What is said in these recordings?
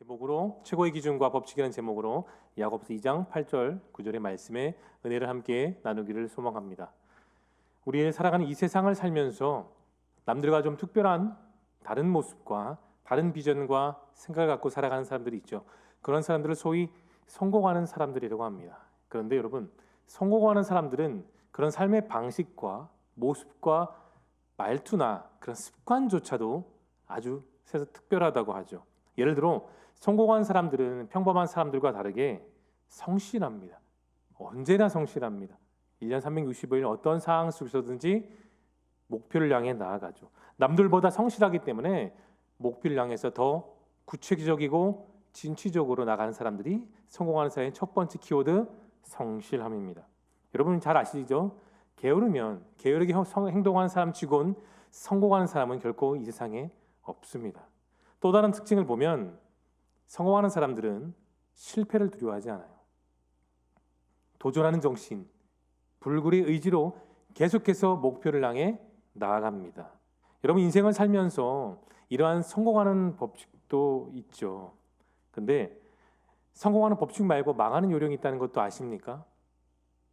제목으로 최고의 기준과 법칙이라는 제목으로 야고보서 2장 8절 9절의 말씀에 은혜를 함께 나누기를 소망합니다. 우리의 살아가는 이 세상을 살면서 남들과 좀 특별한 다른 모습과 다른 비전과 생각을 갖고 살아가는 사람들이 있죠. 그런 사람들을 소위 성공하는 사람들이라고 합니다. 그런데 여러분, 성공하는 사람들은 그런 삶의 방식과 모습과 말투나 그런 습관조차도 아주 특별하다고 하죠. 예를 들어 성공한 사람들은 평범한 사람들과 다르게 성실합니다. 언제나 성실합니다. 1년 365일 어떤 상황 속에서든지 목표를 향해 나아가죠. 남들보다 성실하기 때문에 목표를 향해서 더 구체적이고 진취적으로 나가는 사람들이 성공하는 사람의 첫 번째 키워드 성실함입니다. 여러분 잘 아시죠? 게으르게 행동하는 사람 치곤 성공하는 사람은 결코 이 세상에 없습니다. 또 다른 특징을 보면 성공하는 사람들은 실패를 두려워하지 않아요. 도전하는 정신, 불굴의 의지로 계속해서 목표를 향해 나아갑니다. 여러분 인생을 살면서 이러한 성공하는 법칙도 있죠. 근데 성공하는 법칙 말고 망하는 요령이 있다는 것도 아십니까?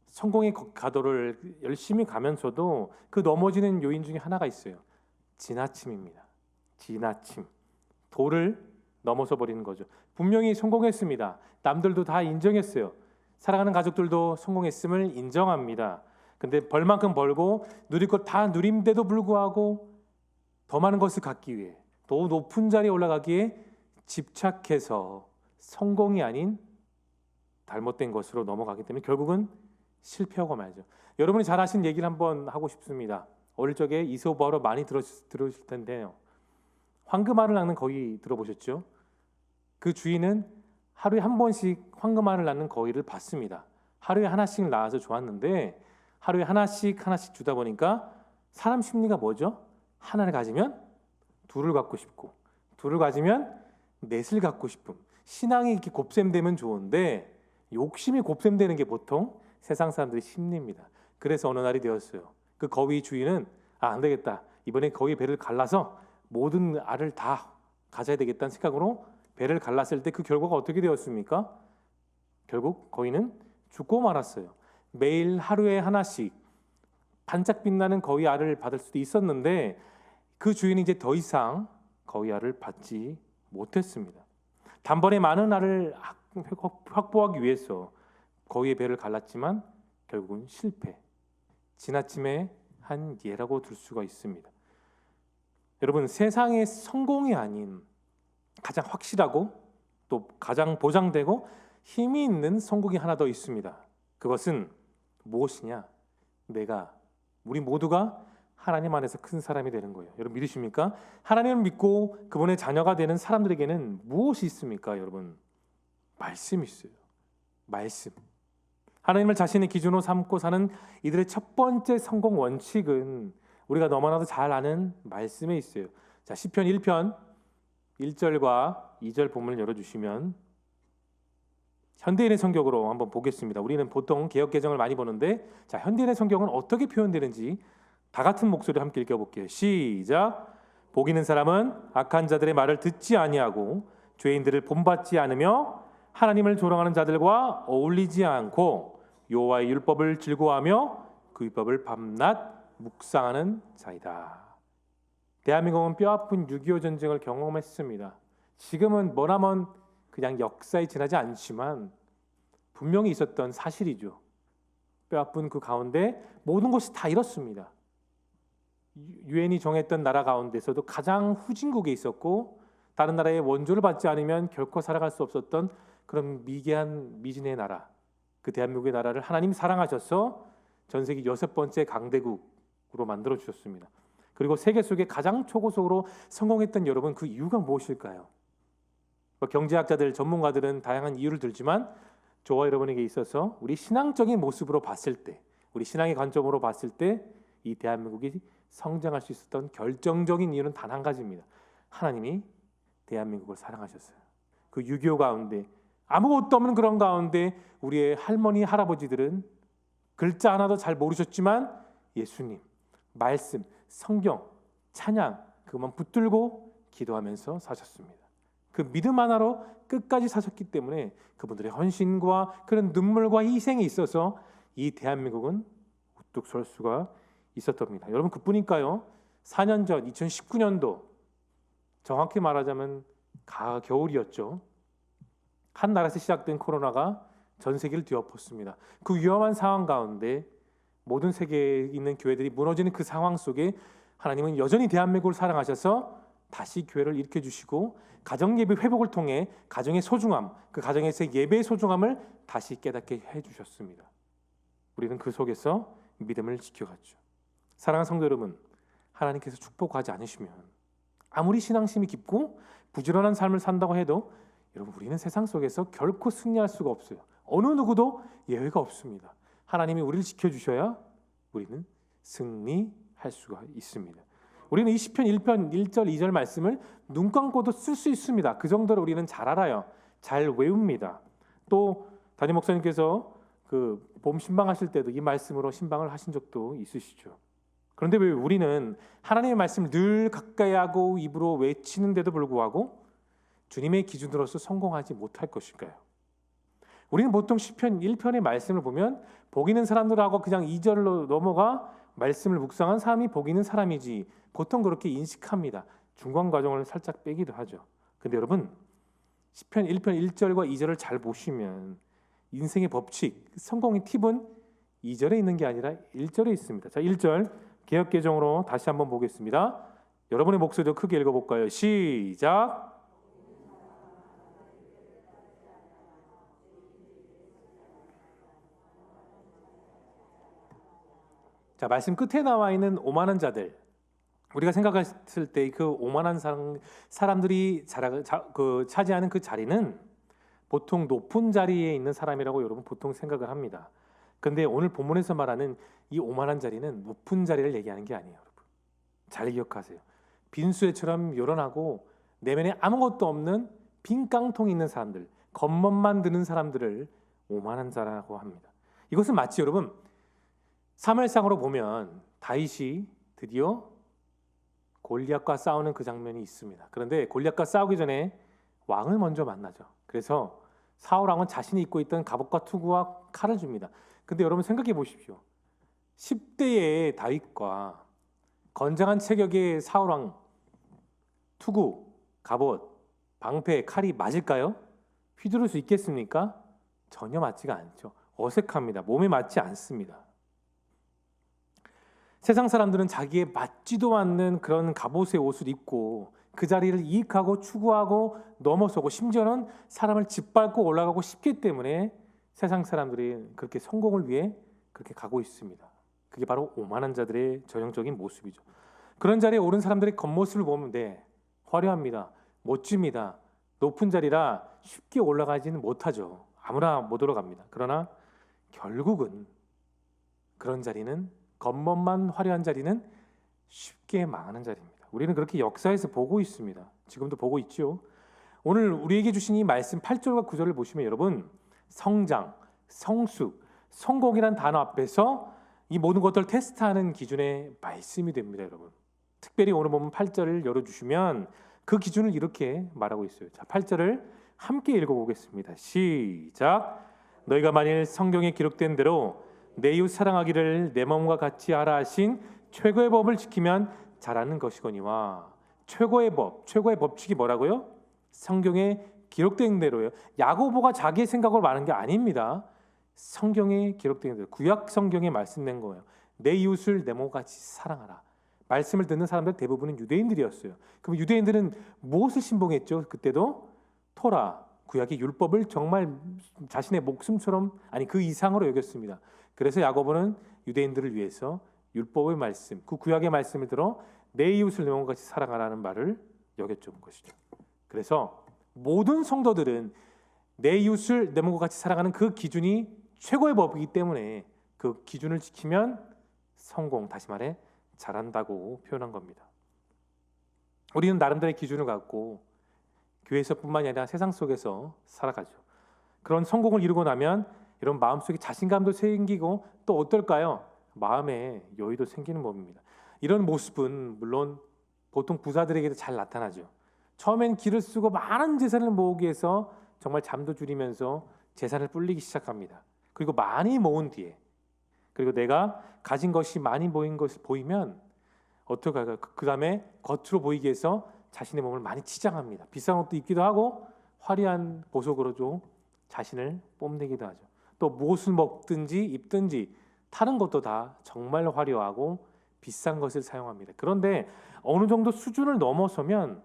성공의 가도를 열심히 가면서도 그 넘어지는 요인 중에 하나가 있어요. 지나침입니다. 지나침. 도를 넘어서 버리는 거죠. 분명히 성공했습니다. 남들도 다 인정했어요. 사랑하는 가족들도 성공했음을 인정합니다. 근데 벌만큼 벌고 누릴 것 다 누림데도 불구하고 더 많은 것을 갖기 위해 더 높은 자리에 올라가기에 집착해서 성공이 아닌 잘못된 것으로 넘어가기 때문에 결국은 실패하고 말죠. 여러분이 잘 아시는 얘기를 한번 하고 싶습니다. 어릴 적에 이소부화로 많이 들으실 텐데요. 황금알을 낳는 거위 들어보셨죠? 그 주인은 하루에 한 번씩 황금알을 낳는 거위를 봤습니다. 하루에 하나씩 낳아서 좋았는데 하루에 하나씩 주다 보니까 사람 심리가 뭐죠? 하나를 가지면 둘을 갖고 싶고 둘을 가지면 넷을 갖고 싶음. 신앙이 이렇게 곱셈되면 좋은데 욕심이 곱셈되는 게 보통 세상 사람들의 심리입니다. 그래서 어느 날이 되었어요. 그 거위 주인은 안 되겠다. 이번에 거위 배를 갈라서 모든 알을 다 가져야 되겠다는 생각으로 배를 갈랐을 때 그 결과가 어떻게 되었습니까? 결국 거위는 죽고 말았어요. 매일 하루에 하나씩 반짝 빛나는 거위 알을 받을 수도 있었는데 그 주인이 이제 더 이상 거위 알을 받지 못했습니다. 단번에 많은 알을 확보하기 위해서 거위의 배를 갈랐지만 결국은 실패, 지나침의 한 예라고 들 수가 있습니다. 여러분 세상의 성공이 아닌 가장 확실하고 또 가장 보장되고 힘이 있는 성공이 하나 더 있습니다. 그것은 무엇이냐? 우리 모두가 하나님 안에서 큰 사람이 되는 거예요. 여러분 믿으십니까? 하나님을 믿고 그분의 자녀가 되는 사람들에게는 무엇이 있습니까? 여러분 말씀이 있어요. 말씀. 하나님을 자신의 기준으로 삼고 사는 이들의 첫 번째 성공 원칙은 우리가 너무나도 잘 아는 말씀에 있어요. 자, 시편 1편 1절과 2절 본문을 열어주시면 현대인의 성경으로 한번 보겠습니다. 우리는 보통 개역개정을 많이 보는데 자, 현대인의 성경은 어떻게 표현되는지 다 같은 목소리로 함께 읽어볼게요. 시작. 복 있는 사람은 악한 자들의 말을 듣지 아니하고 죄인들을 본받지 않으며 하나님을 조롱하는 자들과 어울리지 않고 여호와의 율법을 즐거워하며 그 율법을 밤낮 묵상하는 자이다. 대한민국은 뼈아픈 6.25 전쟁을 경험했습니다. 지금은 머나먼 그냥 역사에 지나지 않지만 분명히 있었던 사실이죠. 뼈아픈 그 가운데 모든 것이 다 잃었습니다. 유엔이 정했던 나라 가운데서도 가장 후진국에 있었고 다른 나라의 원조를 받지 않으면 결코 살아갈 수 없었던 그런 미개한 미진의 나라, 그 대한민국의 나라를 하나님 사랑하셔서 전 세계 6번째 강대국으로 만들어 주셨습니다. 그리고 세계 속에 가장 초고속으로 성공했던 여러분 그 이유가 무엇일까요? 경제학자들, 전문가들은 다양한 이유를 들지만 저와 여러분에게 있어서 우리 신앙적인 모습으로 봤을 때, 우리 신앙의 관점으로 봤을 때 이 대한민국이 성장할 수 있었던 결정적인 이유는 단 한 가지입니다. 하나님이 대한민국을 사랑하셨어요. 그 6.25 가운데 아무것도 없는 그런 가운데 우리의 할머니, 할아버지들은 글자 하나도 잘 모르셨지만 예수님, 말씀, 성경, 찬양 그것만 붙들고 기도하면서 사셨습니다. 그 믿음 하나로 끝까지 사셨기 때문에 그분들의 헌신과 그런 눈물과 희생이 있어서 이 대한민국은 우뚝 설 수가 있었답니다. 여러분 그뿐일까요? 4년 전 2019년도 정확히 말하자면 겨울이었죠. 한 나라에서 시작된 코로나가 전 세계를 뒤엎었습니다. 그 위험한 상황 가운데 모든 세계에 있는 교회들이 무너지는 그 상황 속에 하나님은 여전히 대한민국을 사랑하셔서 다시 교회를 일으켜 주시고 가정 예배 회복을 통해 가정의 소중함, 그 가정에서의 예배의 소중함을 다시 깨닫게 해 주셨습니다. 우리는 그 속에서 믿음을 지켜갔죠. 사랑하는 성도 여러분, 하나님께서 축복하지 않으시면 아무리 신앙심이 깊고 부지런한 삶을 산다고 해도 여러분 우리는 세상 속에서 결코 승리할 수가 없어요. 어느 누구도 예외가 없습니다. 하나님이 우리를 지켜주셔야 우리는 승리할 수가 있습니다. 우리는 이 시편 1편 1절 2절 말씀을 눈 감고도 쓸 수 있습니다. 그 정도로 우리는 잘 알아요. 잘 외웁니다. 또 담임 목사님께서 그 봄 신방하실 때도 이 말씀으로 신방을 하신 적도 있으시죠. 그런데 왜 우리는 하나님의 말씀을 늘 가까이 하고 입으로 외치는데도 불구하고 주님의 기준으로서 성공하지 못할 것일까요? 우리는 보통 시편 1편의 말씀을 보면 복 있는 사람들하고 그냥 2절로 넘어가 말씀을 묵상한 사람이 복 있는 사람이지 보통 그렇게 인식합니다. 중간 과정을 살짝 빼기도 하죠. 근데 여러분 시편 1편 1절과 2절을 잘 보시면 인생의 법칙, 성공의 팁은 2절에 있는 게 아니라 1절에 있습니다. 자, 1절 개역개정으로 다시 한번 보겠습니다. 여러분의 목소리도 크게 읽어볼까요? 시작. 자, 말씀 끝에 나와 있는 오만한 자들, 우리가 생각했을 때 그 오만한 사람들이 차지하는 그 자리는 보통 높은 자리에 있는 사람이라고 여러분 보통 생각을 합니다. 근데 오늘 본문에서 말하는 이 오만한 자리는 높은 자리를 얘기하는 게 아니에요. 여러분 잘 기억하세요. 빈수레처럼 요란하고 내면에 아무것도 없는 빈 깡통이 있는 사람들, 겉멋만 드는 사람들을 오만한 자라고 합니다. 이것은 마치 여러분 사무엘상으로 보면 다윗이 드디어 골리앗과 싸우는 그 장면이 있습니다. 그런데 골리앗과 싸우기 전에 왕을 먼저 만나죠. 그래서 사울 왕은 자신이 입고 있던 갑옷과 투구와 칼을 줍니다. 근데 여러분 생각해 보십시오. 10대의 다윗과 건장한 체격의 사울 왕 투구, 갑옷, 방패, 칼이 맞을까요? 휘두를 수 있겠습니까? 전혀 맞지가 않죠. 어색합니다. 몸에 맞지 않습니다. 세상 사람들은 자기에 맞지도 않는 그런 갑옷의 옷을 입고 그 자리를 이익하고 추구하고 넘어서고 심지어는 사람을 짓밟고 올라가고 싶기 때문에 세상 사람들이 그렇게 성공을 위해 그렇게 가고 있습니다. 그게 바로 오만한 자들의 전형적인 모습이죠. 그런 자리에 오른 사람들의 겉모습을 보면 화려합니다. 멋집니다. 높은 자리라 쉽게 올라가지는 못하죠. 아무나 못 올라갑니다. 그러나 결국은 그런 자리는 겉멋만 화려한 자리는 쉽게 망하는 자리입니다. 우리는 그렇게 역사에서 보고 있습니다. 지금도 보고 있죠. 오늘 우리에게 주신 이 말씀 8절과 9절을 보시면 여러분 성장, 성숙, 성공이란 단어 앞에서 이 모든 것들을 테스트하는 기준의 말씀이 됩니다. 여러분 특별히 오늘 보면 8절을 열어주시면 그 기준을 이렇게 말하고 있어요. 자, 8절을 함께 읽어보겠습니다. 시작. 너희가 만일 성경에 기록된 대로 내 이웃 사랑하기를 내 몸과 같이 하라 하신 최고의 법을 지키면 잘하는 것이거니와. 최고의 법칙이 뭐라고요? 성경에 기록된 대로요. 야고보가 자기의 생각으로 말하는 게 아닙니다. 성경에 기록된 대로 구약 성경에 말씀된 거예요. 내 이웃을 내 몸과 같이 사랑하라. 말씀을 듣는 사람들 대부분은 유대인들이었어요. 그럼 유대인들은 무엇을 신봉했죠? 그때도 토라, 구약의 율법을 정말 자신의 목숨처럼 그 이상으로 여겼습니다. 그래서 야고보는 유대인들을 위해서 율법의 말씀, 그 구약의 말씀을 들어 내 이웃을 내 몸과 같이 사랑하라는 말을 여겼던 것이죠. 그래서 모든 성도들은 내 이웃을 내 몸과 같이 사랑하는 그 기준이 최고의 법이기 때문에 그 기준을 지키면 성공, 다시 말해 잘한다고 표현한 겁니다. 우리는 나름대로의 기준을 갖고 교회에서뿐만이 아니라 세상 속에서 살아가죠. 그런 성공을 이루고 나면 이런 마음속에 자신감도 생기고 또 어떨까요? 마음에 여유도 생기는 법입니다. 이런 모습은 물론 보통 부자들에게도 잘 나타나죠. 처음엔 기를 쓰고 많은 재산을 모으기 위해서 정말 잠도 줄이면서 재산을 불리기 시작합니다. 그리고 많이 모은 뒤에, 그리고 내가 가진 것이 많이 모인 것을 보이면 어떻게 할까요? 그 다음에 겉으로 보이기 위해서 자신의 몸을 많이 치장합니다. 비싼 옷도 입기도 하고 화려한 보석으로 좀 자신을 뽐내기도 하죠. 또 무엇을 먹든지 입든지 타는 것도 다 정말 화려하고 비싼 것을 사용합니다. 그런데 어느 정도 수준을 넘어서면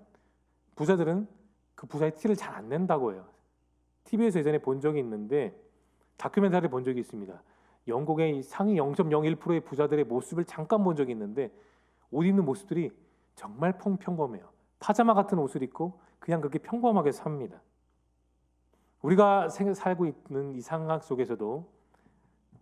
부자들은 그 부자의 티를 잘 안 낸다고 해요. TV에서 예전에 본 적이 있는데, 다큐멘터리를 본 적이 있습니다. 영국의 상위 0.01%의 부자들의 모습을 잠깐 본 적이 있는데, 옷 입는 모습들이 정말 평범해요. 파자마 같은 옷을 입고 그냥 그렇게 평범하게 삽니다. 우리가 살고 있는 이 상황 속에서도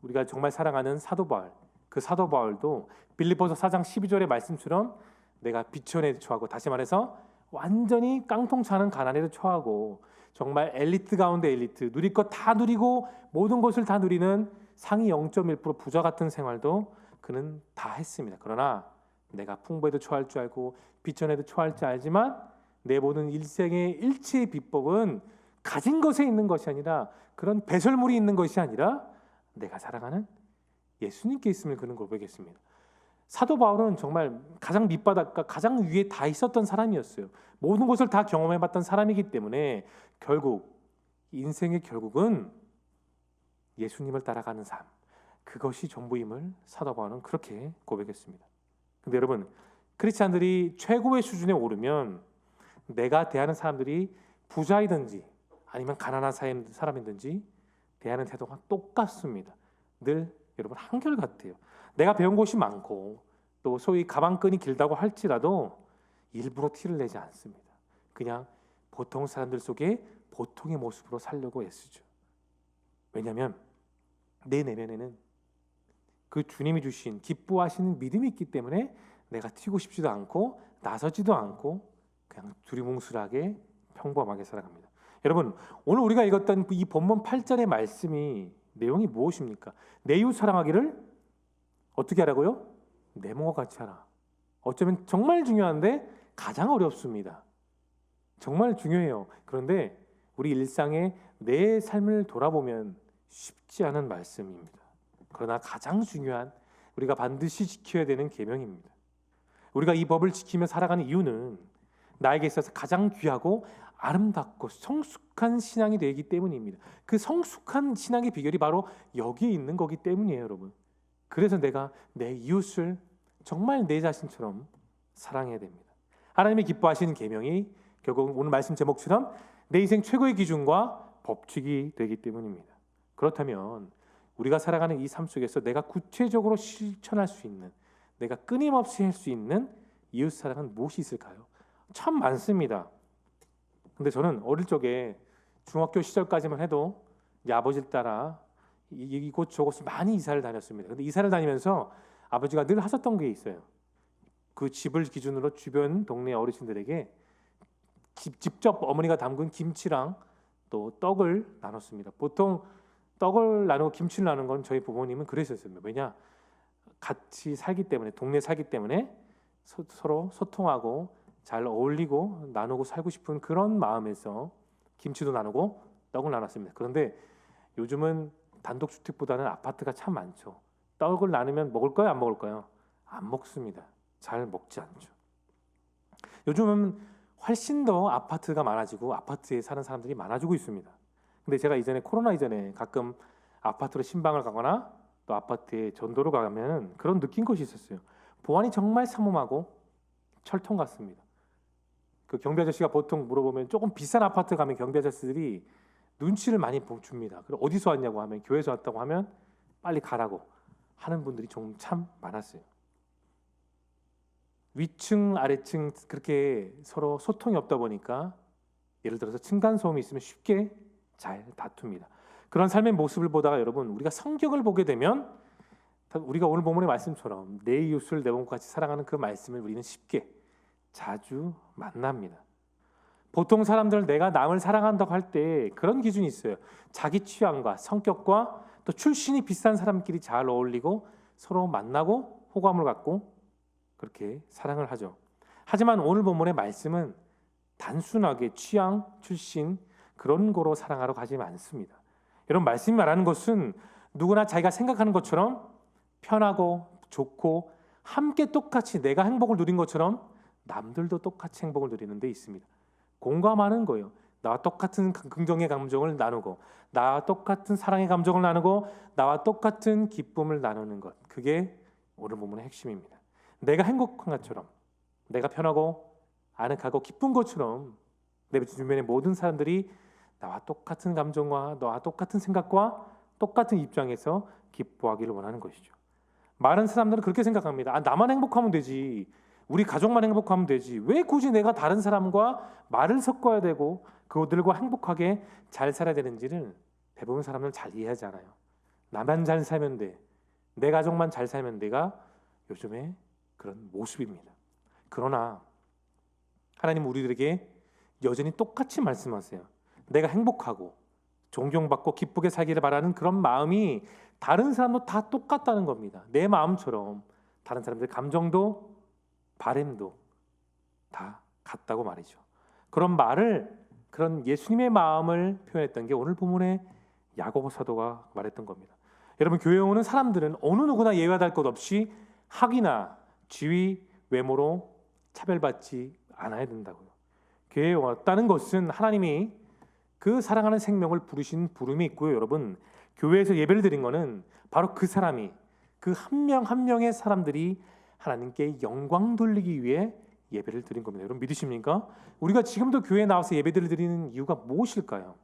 우리가 정말 사랑하는 사도 바울, 그 사도 바울도 빌립보서 4장 12절의 말씀처럼 내가 비천에도 처하고, 다시 말해서 완전히 깡통차는 가난에도 처하고 정말 엘리트 가운데 엘리트, 누릴 것 다 누리고 모든 것을 다 누리는 상위 0.1% 부자 같은 생활도 그는 다 했습니다. 그러나 내가 풍부에도 처할 줄 알고 비천에도 처할 줄 알지만 내 모든 일생의 일체의 비법은 가진 것에 있는 것이 아니라, 그런 배설물이 있는 것이 아니라 내가 사랑하는 예수님께 있음을 그는 고백했습니다. 사도 바울은 정말 가장 밑바닥과 가장 위에 다 있었던 사람이었어요. 모든 것을 다 경험해봤던 사람이기 때문에 결국 인생의 결국은 예수님을 따라가는 삶, 그것이 전부임을 사도 바울은 그렇게 고백했습니다. 근데 여러분, 크리스찬들이 최고의 수준에 오르면 내가 대하는 사람들이 부자이든지 아니면 가난한 사람이든지 대하는 태도가 똑같습니다. 늘 여러분 한결같아요. 내가 배운 것이 많고 또 소위 가방끈이 길다고 할지라도 일부러 티를 내지 않습니다. 그냥 보통 사람들 속에 보통의 모습으로 살려고 애쓰죠. 왜냐하면 내 내면에는 그 주님이 주신 기뻐하시는 믿음이 있기 때문에 내가 튀고 싶지도 않고 나서지도 않고 그냥 두리뭉술하게 평범하게 살아갑니다. 여러분, 오늘 우리가 읽었던 이 본문 8절의 말씀이 내용이 무엇입니까? 내 이웃 사랑하기를 어떻게 하라고요? 내 몸과 같이 하라. 어쩌면 정말 중요한데 가장 어렵습니다. 정말 중요해요. 그런데 우리 일상의 내 삶을 돌아보면 쉽지 않은 말씀입니다. 그러나 가장 중요한, 우리가 반드시 지켜야 되는 계명입니다. 우리가 이 법을 지키며 살아가는 이유는 나에게 있어서 가장 귀하고 아름답고 성숙한 신앙이 되기 때문입니다. 그 성숙한 신앙의 비결이 바로 여기에 있는 거기 때문이에요, 여러분. 그래서 내가 내 이웃을 정말 내 자신처럼 사랑해야 됩니다. 하나님이 기뻐하시는 계명이 결국 오늘 말씀 제목처럼 내 인생 최고의 기준과 법칙이 되기 때문입니다. 그렇다면 우리가 살아가는 이 삶 속에서 내가 구체적으로 실천할 수 있는, 내가 끊임없이 할 수 있는 이웃 사랑은 무엇이 있을까요? 참 많습니다. 근데 저는 어릴 적에 중학교 시절까지만 해도 아버지를 따라 이곳저곳 많이 이사를 다녔습니다. 근데 이사를 다니면서 아버지가 늘 하셨던 게 있어요. 그 집을 기준으로 주변 동네 어르신들에게 직접 어머니가 담근 김치랑 또 떡을 나눴습니다. 보통 떡을 나누고 김치를 나누는 건 저희 부모님은 그랬었습니다. 왜냐? 같이 살기 때문에, 동네 살기 때문에 서로 소통하고 잘 어울리고 나누고 살고 싶은 그런 마음에서 김치도 나누고 떡을 나눴습니다. 그런데 요즘은 단독주택보다는 아파트가 참 많죠. 떡을 나누면 먹을까요? 안 먹을까요? 안 먹습니다. 잘 먹지 않죠. 요즘은 훨씬 더 아파트가 많아지고 아파트에 사는 사람들이 많아지고 있습니다. 근데 제가 이전에 코로나 이전에 가끔 아파트로 신방을 가거나 또 아파트에 전도로 가면 그런 느낀 것이 있었어요. 보안이 정말 삼엄하고 철통 같습니다. 그 경비 아저씨가 보통 물어보면, 조금 비싼 아파트 가면 경비 아저씨들이 눈치를 많이 줍니다. 그리고 어디서 왔냐고 하면, 교회에서 왔다고 하면 빨리 가라고 하는 분들이 좀 참 많았어요. 위층 아래층 그렇게 서로 소통이 없다 보니까 예를 들어서 층간소음이 있으면 쉽게 잘 다툽니다. 그런 삶의 모습을 보다가 여러분, 우리가 성경을 보게 되면 우리가 오늘 본문의 말씀처럼 내 이웃을 내 몸과 같이 사랑하는 그 말씀을 우리는 쉽게 자주 만납니다. 보통 사람들은 내가 남을 사랑한다고 할 때 그런 기준이 있어요. 자기 취향과 성격과 또 출신이 비슷한 사람끼리 잘 어울리고 서로 만나고 호감을 갖고 그렇게 사랑을 하죠. 하지만 오늘 본문의 말씀은 단순하게 취향, 출신 그런 거로 사랑하러 가지 않습니다. 여러분, 말씀이 말하는 것은 누구나 자기가 생각하는 것처럼 편하고 좋고 함께 똑같이 내가 행복을 누린 것처럼 남들도 똑같이 행복을 누리는 데 있습니다. 공감하는 거예요. 나와 똑같은 긍정의 감정을 나누고, 나와 똑같은 사랑의 감정을 나누고, 나와 똑같은 기쁨을 나누는 것. 그게 오늘 본문의 핵심입니다. 내가 행복한 것처럼, 내가 편하고 아늑하고 기쁜 것처럼 내 주변의 모든 사람들이 나와 똑같은 감정과 나와 똑같은 생각과 똑같은 입장에서 기뻐하기를 원하는 것이죠. 많은 사람들은 그렇게 생각합니다. 나만 행복하면 되지. 우리 가족만 행복하면 되지. 왜 굳이 내가 다른 사람과 말을 섞어야 되고 그들과 행복하게 잘 살아야 되는지를 대부분 사람들은 잘 이해하지 않아요. 나만 잘 살면 돼. 내 가족만 잘 살면 돼가 요즘에 그런 모습입니다. 그러나 하나님 우리들에게 여전히 똑같이 말씀하세요. 내가 행복하고 존경받고 기쁘게 살기를 바라는 그런 마음이 다른 사람도 다 똑같다는 겁니다. 내 마음처럼 다른 사람들의 감정도 바램도 다 같다고 말이죠. 그런 예수님의 마음을 표현했던 게 오늘 본문의 야고보 사도가 말했던 겁니다. 여러분, 교회에 오는 사람들은 어느 누구나 예외할 것 없이 학이나 지위, 외모로 차별받지 않아야 된다고요. 교회에 왔다는 것은 하나님이 그 사랑하는 생명을 부르신 부름이 있고요. 여러분, 교회에서 예배를 드린 거는 바로 그 사람이, 그 한 명 한 명의 사람들이 하나님께 영광 돌리기 위해 예배를 드린 겁니다. 여러분, 믿으십니까? 우리가 지금도 교회에 나와서 예배를 드리는 이유가 무엇일까요?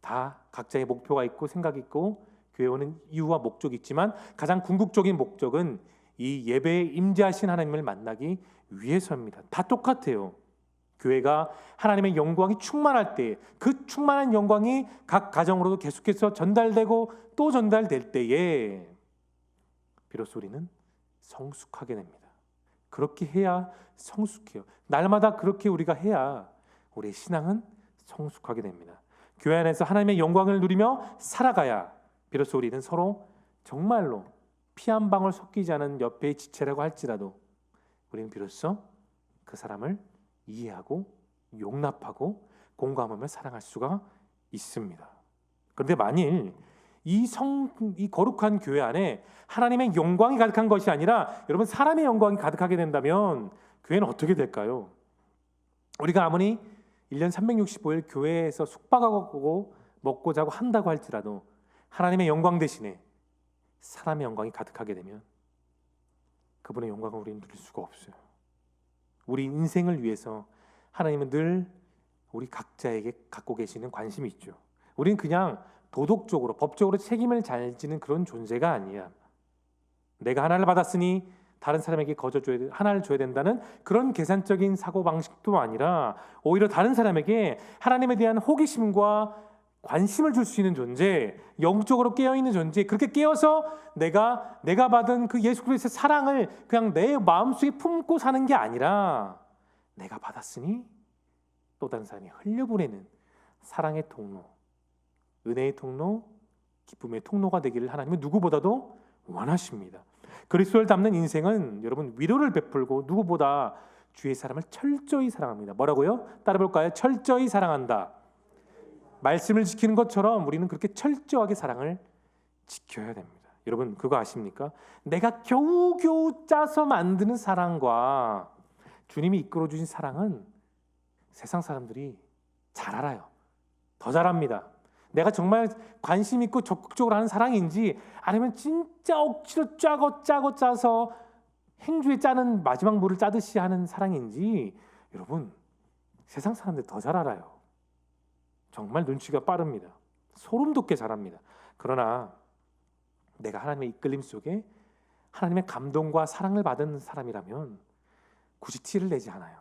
다 각자의 목표가 있고 생각이 있고 교회에 오는 이유와 목적이 있지만 가장 궁극적인 목적은 이 예배에 임재하신 하나님을 만나기 위해서입니다. 다 똑같아요. 교회가 하나님의 영광이 충만할 때, 그 충만한 영광이 각 가정으로도 계속해서 전달되고 또 전달될 때에 비로소 우리는 성숙하게 됩니다. 그렇게 해야 성숙해요. 날마다 그렇게 우리가 해야 우리의 신앙은 성숙하게 됩니다. 교회 안에서 하나님의 영광을 누리며 살아가야 비로소 우리는 서로 정말로 피 한 방울 섞이지 않은 옆의 지체라고 할지라도 우리는 비로소 그 사람을 이해하고 용납하고 공감하며 사랑할 수가 있습니다. 그런데 만일 이 거룩한 교회 안에 하나님의 영광이 가득한 것이 아니라 여러분 사람의 영광이 가득하게 된다면 교회는 어떻게 될까요? 우리가 아무리 1년 365일 교회에서 숙박하고 먹고 자고 한다고 할지라도 하나님의 영광 대신에 사람의 영광이 가득하게 되면 그분의 영광을 우리는 누릴 수가 없어요. 우리 인생을 위해서 하나님은 늘 우리 각자에게 갖고 계시는 관심이 있죠. 우리는 그냥 도덕적으로 법적으로 책임을 잘 지는 그런 존재가 아니야. 내가 하나를 받았으니 다른 사람에게 하나를 줘야 된다는 그런 계산적인 사고방식도 아니라 오히려 다른 사람에게 하나님에 대한 호기심과 관심을 줄 수 있는 존재, 영적으로 깨어있는 존재, 그렇게 깨어서 내가 받은 그 예수 그리스도의 사랑을 그냥 내 마음속에 품고 사는 게 아니라 내가 받았으니 또 다른 사람이 흘려보내는 사랑의 통로, 은혜의 통로, 기쁨의 통로가 되기를 하나님은 누구보다도 원하십니다. 그리스도를 닮는 인생은 여러분 위로를 베풀고 누구보다 주의 사람을 철저히 사랑합니다. 뭐라고요? 따라볼까요? 철저히 사랑한다. 말씀을 지키는 것처럼 우리는 그렇게 철저하게 사랑을 지켜야 됩니다. 여러분 그거 아십니까? 내가 겨우겨우 짜서 만드는 사랑과 주님이 이끌어 주신 사랑은 세상 사람들이 잘 알아요. 더 잘합니다. 내가 정말 관심 있고 적극적으로 하는 사랑인지 아니면 진짜 억지로 짜서 행주에 짜는 마지막 물을 짜듯이 하는 사랑인지 여러분 세상 사람들 더 잘 알아요. 정말 눈치가 빠릅니다. 소름 돋게 잘합니다. 그러나 내가 하나님의 이끌림 속에 하나님의 감동과 사랑을 받은 사람이라면 굳이 티를 내지 않아요.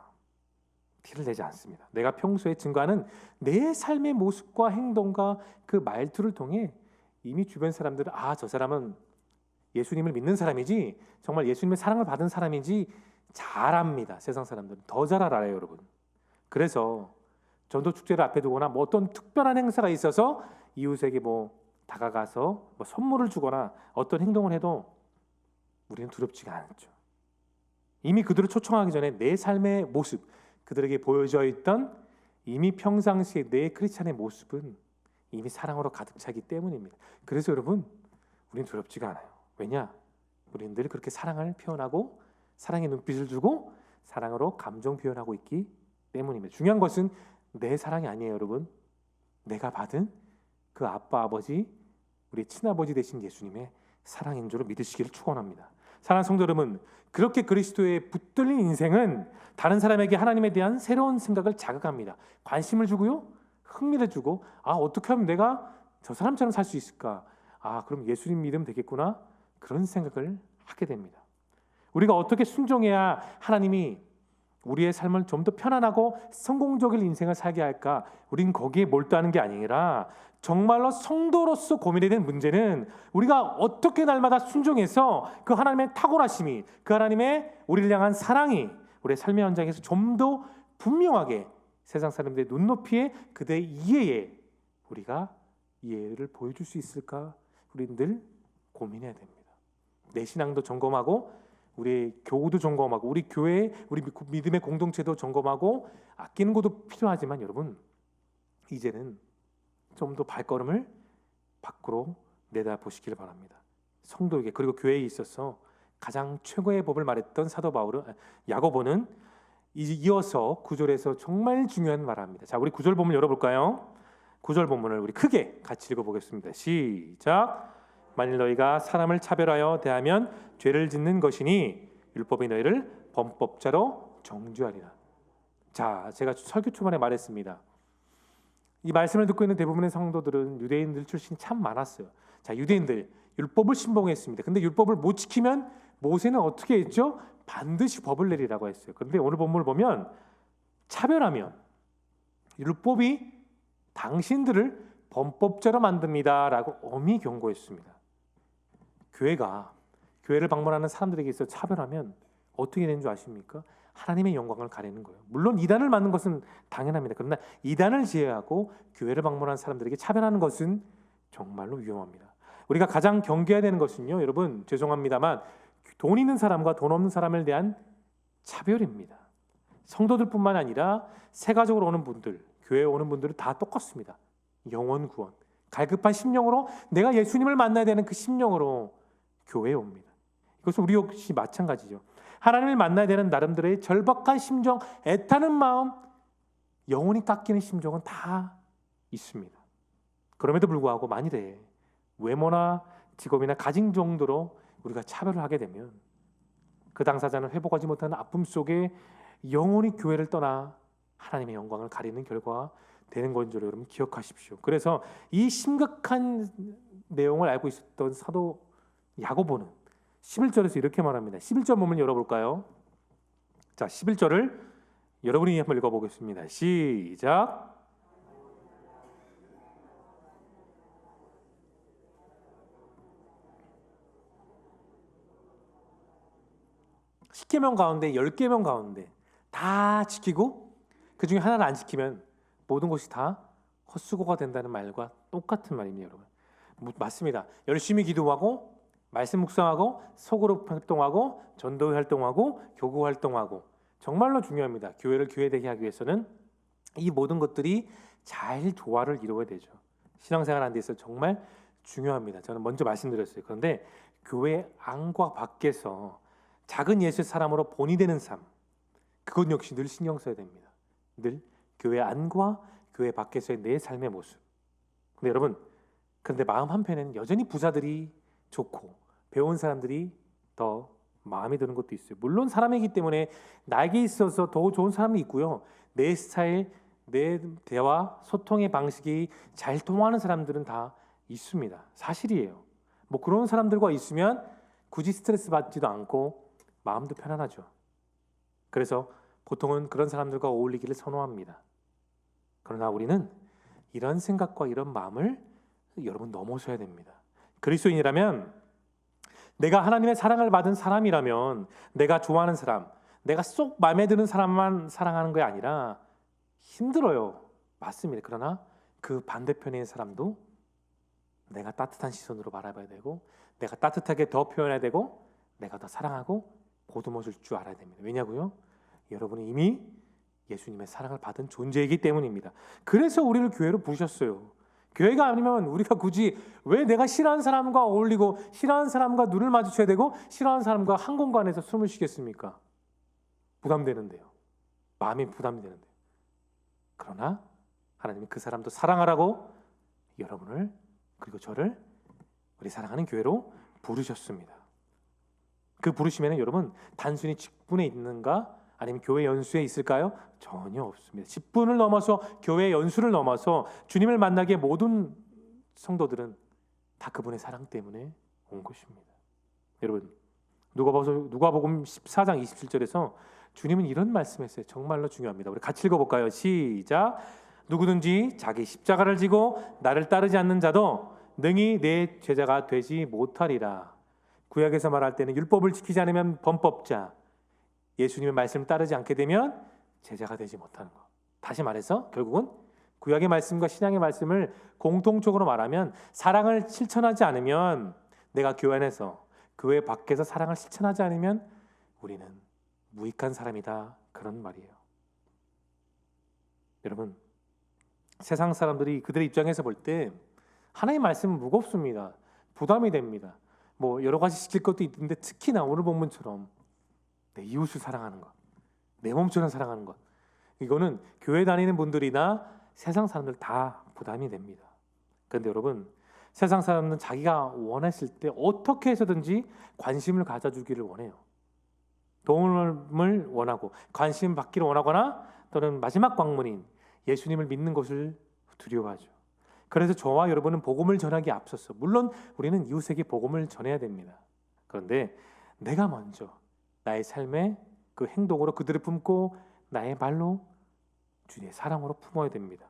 티를 내지 않습니다. 내가 평소에 증거하는 내 삶의 모습과 행동과 그 말투를 통해 이미 주변 사람들은 저 사람은 예수님을 믿는 사람이지 정말 예수님의 사랑을 받은 사람인지 잘 압니다. 세상 사람들은 더 잘 알아요, 여러분. 그래서 전도 축제를 앞에 두거나 어떤 특별한 행사가 있어서 이웃에게 다가가서 선물을 주거나 어떤 행동을 해도 우리는 두렵지가 않죠. 이미 그들을 초청하기 전에 내 삶의 모습, 그들에게 보여져 있던 이미 평상시에 내 크리스찬의 모습은 이미 사랑으로 가득 차기 때문입니다. 그래서 여러분, 우리는 두렵지가 않아요. 왜냐? 우리는 늘 그렇게 사랑을 표현하고 사랑의 눈빛을 주고 사랑으로 감정 표현하고 있기 때문입니다. 중요한 것은 내 사랑이 아니에요, 여러분. 내가 받은 그 아빠, 아버지, 우리 친아버지 되신 예수님의 사랑인 줄로 믿으시기를 축원합니다. 사랑하는 성도 여러분, 그렇게 그리스도에 붙들린 인생은 다른 사람에게 하나님에 대한 새로운 생각을 자극합니다. 관심을 주고요, 흥미를 주고, 어떻게 하면 내가 저 사람처럼 살 수 있을까? 그럼 예수님 믿으면 되겠구나. 그런 생각을 하게 됩니다. 우리가 어떻게 순종해야 하나님이 우리의 삶을 좀 더 편안하고 성공적인 인생을 살게 할까? 우린 거기에 몰두하는 게 아니라 정말로 성도로서 고민이 된 문제는 우리가 어떻게 날마다 순종해서 그 하나님의 탁월하심이, 그 하나님의 우리를 향한 사랑이 우리의 삶의 현장에서 좀 더 분명하게 세상 사람들의 눈높이에 그들의 이해에 우리가 이해를 보여줄 수 있을까? 우리는 늘 고민해야 됩니다. 내 신앙도 점검하고 우리 교우도 점검하고 우리 교회, 우리 믿음의 공동체도 점검하고 아끼는 것도 필요하지만 여러분, 이제는 좀 더 발걸음을 밖으로 내다보시길 바랍니다. 성도에게, 그리고 교회에 있어서 가장 최고의 법을 말했던 사도 바울은, 야고보는 이어서 9절에서 정말 중요한 말을 합니다. 자, 우리 9절 본문 열어볼까요? 9절 본문을 우리 크게 같이 읽어보겠습니다. 시작. 만일 너희가 사람을 차별하여 대하면 죄를 짓는 것이니 율법이 너희를 범법자로 정죄하리라. 자, 제가 설교 초반에 말했습니다. 이 말씀을 듣고 있는 대부분의 성도들은 유대인들 출신이 참 많았어요. 자, 유대인들 율법을 신봉했습니다. 근데 율법을 못 지키면 모세는 어떻게 했죠? 반드시 법을 내리라고 했어요. 그런데 오늘 본문을 보면 차별하면 율법이 당신들을 범법자로 만듭니다라고 엄히 경고했습니다. 교회를 방문하는 사람들에게 있어 차별하면 어떻게 되는 줄 아십니까? 하나님의 영광을 가리는 거예요. 물론 이단을 맞는 것은 당연합니다. 그러나 이단을 제외하고 교회를 방문하는 사람들에게 차별하는 것은 정말로 위험합니다. 우리가 가장 경계해야 되는 것은요, 여러분 죄송합니다만 돈 있는 사람과 돈 없는 사람에 대한 차별입니다. 성도들뿐만 아니라 세가족으로 오는 분들, 교회에 오는 분들은 다 똑같습니다. 영원 구원, 갈급한 심령으로 내가 예수님을 만나야 되는 그 심령으로 교회에 옵니다. 이것은 우리 역시 마찬가지죠. 하나님을 만나야 되는 나름대로의 절박한 심정, 애타는 마음, 영혼이 깎이는 심정은 다 있습니다. 그럼에도 불구하고 만일에 외모나 직업이나 가진 정도로 우리가 차별을 하게 되면 그 당사자는 회복하지 못하는 아픔 속에 영혼이 교회를 떠나 하나님의 영광을 가리는 결과가 되는 건 줄 여러분 기억하십시오. 그래서 이 심각한 내용을 알고 있었던 사도 야고보는 11절에서 이렇게 말합니다. 11절 본문 열어볼까요? 자, 11절을 여러분이 한번 읽어보겠습니다. 시작. (10계명) 가운데 10계명 가운데 다 지키고 그 중에 하나를 안 지키면 모든 것이 다 헛수고가 된다는 말과 똑같은 말입니다, 여러분. 맞습니다. 열심히 기도하고 말씀 묵상하고 속으로 활동하고 전도 활동하고 교구 활동하고 정말로 중요합니다. 교회를 교회되게 하기 위해서는 이 모든 것들이 잘 조화를 이루어야 되죠. 신앙생활 하는 데 있어서 정말 중요합니다. 저는 먼저 말씀드렸어요. 그런데 교회 안과 밖에서 작은 예수 사람으로 본이 되는 삶, 그것 역시 늘 신경 써야 됩니다. 늘 교회 안과 교회 밖에서의 내 삶의 모습. 근데 여러분, 그런데 마음 한편에는 여전히 부자들이 좋고 배운 사람들이 더 마음에 드는 것도 있어요. 물론 사람이기 때문에 나에게 있어서 더 좋은 사람이 있고요. 내 스타일, 내 대화, 소통의 방식이 잘 통하는 사람들은 다 있습니다. 사실이에요. 뭐 그런 사람들과 있으면 굳이 스트레스 받지도 않고 마음도 편안하죠. 그래서 보통은 그런 사람들과 어울리기를 선호합니다. 그러나 우리는 이런 생각과 이런 마음을 여러분 넘어서야 됩니다. 그리스도인이라면, 내가 하나님의 사랑을 받은 사람이라면, 내가 좋아하는 사람, 내가 쏙 마음에 드는 사람만 사랑하는 게 아니라 힘들어요. 맞습니다. 그러나 그 반대편의 사람도 내가 따뜻한 시선으로 바라봐야 되고, 내가 따뜻하게 더 표현해야 되고, 내가 더 사랑하고 보듬어 줄 줄 알아야 됩니다. 왜냐고요? 여러분이 이미 예수님의 사랑을 받은 존재이기 때문입니다. 그래서 우리를 교회로 부르셨어요. 교회가 아니면 우리가 굳이 왜 내가 싫어하는 사람과 어울리고 싫어하는 사람과 눈을 마주쳐야 되고 싫어하는 사람과 한 공간에서 숨을 쉬겠습니까? 부담되는데요. 마음이 부담이 되는데요. 그러나 하나님이 그 사람도 사랑하라고 여러분을 그리고 저를 우리 사랑하는 교회로 부르셨습니다. 그 부르심에는 여러분 단순히 직분에 있는가 아니면 교회 연수에 있을까요? 전혀 없습니다. 직분을 넘어서 교회 연수를 넘어서 주님을 만나기에 모든 성도들은 다 그분의 사랑 때문에 온 것입니다. 여러분 누가복음 14장 27절에서 주님은 이런 말씀했어요. 정말로 중요합니다. 우리 같이 읽어볼까요? 시작. 누구든지 자기 십자가를 지고 나를 따르지 않는 자도 능히 내 제자가 되지 못하리라. 구약에서 말할 때는 율법을 지키지 않으면 범법자, 예수님의 말씀을 따르지 않게 되면 제자가 되지 못하는 것. 다시 말해서 결국은 구약의 말씀과 신약의 말씀을 공통적으로 말하면 사랑을 실천하지 않으면 내가 교회 안에서 교회 밖에서 사랑을 실천하지 않으면 우리는 무익한 사람이다. 그런 말이에요. 여러분 세상 사람들이 그들의 입장에서 볼 때 하나님의 말씀은 무겁습니다. 부담이 됩니다. 뭐 여러 가지 시킬 것도 있는데 특히나 오늘 본문처럼 내 이웃을 사랑하는 것, 내 몸처럼 사랑하는 것, 이거는 교회 다니는 분들이나 세상 사람들 다 부담이 됩니다. 그런데 여러분 세상 사람은 자기가 원했을 때 어떻게 해서든지 관심을 가져주기를 원해요. 도움을 원하고 관심 받기를 원하거나 또는 마지막 관문인 예수님을 믿는 것을 두려워하죠. 그래서 저와 여러분은 복음을 전하기에 앞서서 물론 우리는 이웃에게 복음을 전해야 됩니다. 그런데 내가 먼저 나의 삶의 그 행동으로 그들을 품고 나의 말로 주님의 사랑으로 품어야 됩니다.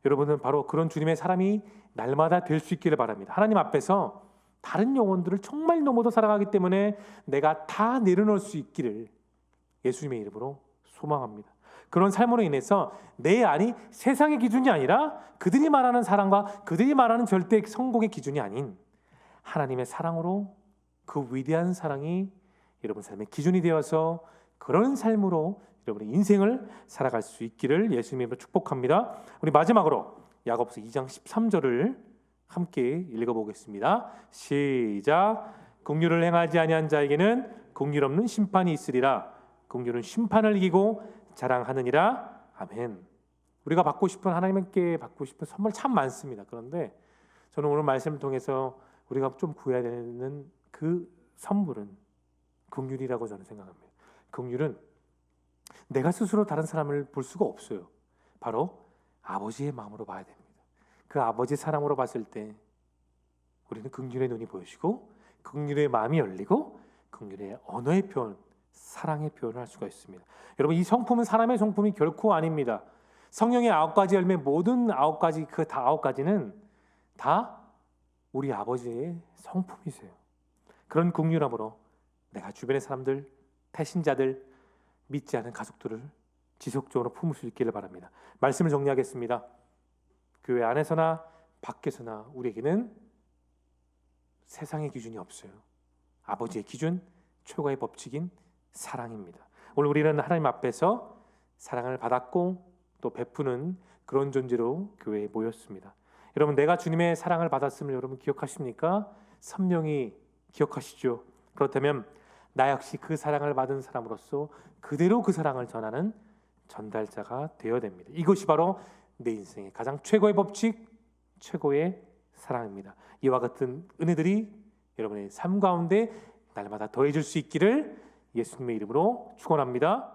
여러분은 바로 그런 주님의 사람이 날마다 될 수 있기를 바랍니다. 하나님 앞에서 다른 영혼들을 정말 너무도 사랑하기 때문에 내가 다 내려놓을 수 있기를 예수님의 이름으로 소망합니다. 그런 삶으로 인해서 내 안이 세상의 기준이 아니라 그들이 말하는 사랑과 그들이 말하는 절대 성공의 기준이 아닌 하나님의 사랑으로 그 위대한 사랑이 여러분 삶의 기준이 되어서 그런 삶으로 여러분의 인생을 살아갈 수 있기를 예수님의 이름으로 축복합니다. 우리 마지막으로 야고보서 2장 13절을 함께 읽어보겠습니다. 시작. 긍휼을 행하지 아니한 자에게는 긍휼 없는 심판이 있으리라. 긍휼은 심판을 이기고 자랑하느니라. 아멘. 우리가 받고 싶은 하나님께 받고 싶은 선물 참 많습니다. 그런데 저는 오늘 말씀을 통해서 우리가 좀 구해야 되는 그 선물은 긍휼이라고 저는 생각합니다. 긍휼은 내가 스스로 다른 사람을 볼 수가 없어요. 바로 아버지의 마음으로 봐야 됩니다. 그 아버지 사랑으로 봤을 때 우리는 긍휼의 눈이 보여지고 긍휼의 마음이 열리고 긍휼의 언어의 표현, 사랑의 표현을 할 수가 있습니다. 여러분 이 성품은 사람의 성품이 결코 아닙니다. 성령의 9가지 열매 모든 9가지 그 다 9가지는 다 우리 아버지의 성품이세요. 그런 긍휼함으로 내가 주변의 사람들, 태신자들, 믿지 않은 가족들을 지속적으로 품을 수 있기를 바랍니다. 말씀을 정리하겠습니다. 교회 안에서나 밖에서나 우리에게는 세상의 기준이 없어요. 아버지의 기준, 최고의 법칙인 사랑입니다. 오늘 우리는 하나님 앞에서 사랑을 받았고 또 베푸는 그런 존재로 교회에 모였습니다. 여러분 내가 주님의 사랑을 받았음을 여러분 기억하십니까? 선명히 기억하시죠? 그렇다면 나 역시 그 사랑을 받은 사람으로서 그대로 그 사랑을 전하는 전달자가 되어야 됩니다. 이것이 바로 내 인생의 가장 최고의 법칙, 최고의 사랑입니다. 이와 같은 은혜들이 여러분의 삶 가운데 날마다 더해질 수 있기를 예수님의 이름으로 축원합니다.